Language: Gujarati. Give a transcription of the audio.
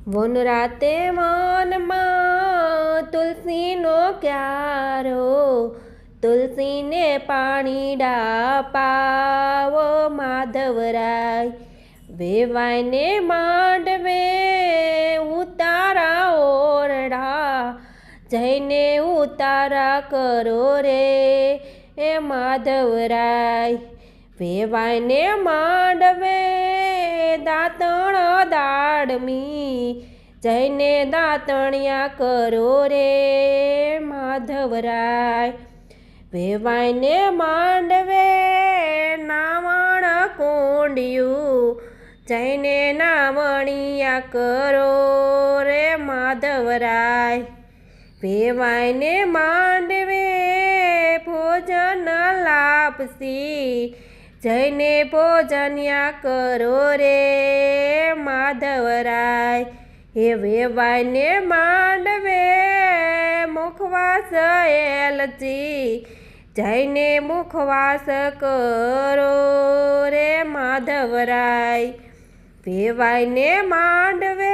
વનરાતે વનમાં તુલસીનો ક્યારો, તુલસીને પાણીડા પાવો માધવરાય. વેવાઈને માંડવે ઉતારા ઓરડા, જઈને ઉતારા કરો રે એ માધવરાય. વેવાઈને માંડવે દાંતણ દાડમી, જઈને દાંતણિયા કરો રે માધવરાય. વેવાઈને માંડવે નાવણ કોંડિયું, જઈને નાવણિયા કરો રે માધવરાય. વેવાઈને માંડવે ભોજન લાપસી, જઈને ભોજન્યા કરો રે માધવરાય. હે વેવાઈને માંડવે મુખવાસ એલચી, જઈને મુખવાસ કરો રે માધવરાય. વેવાઈને માંડવે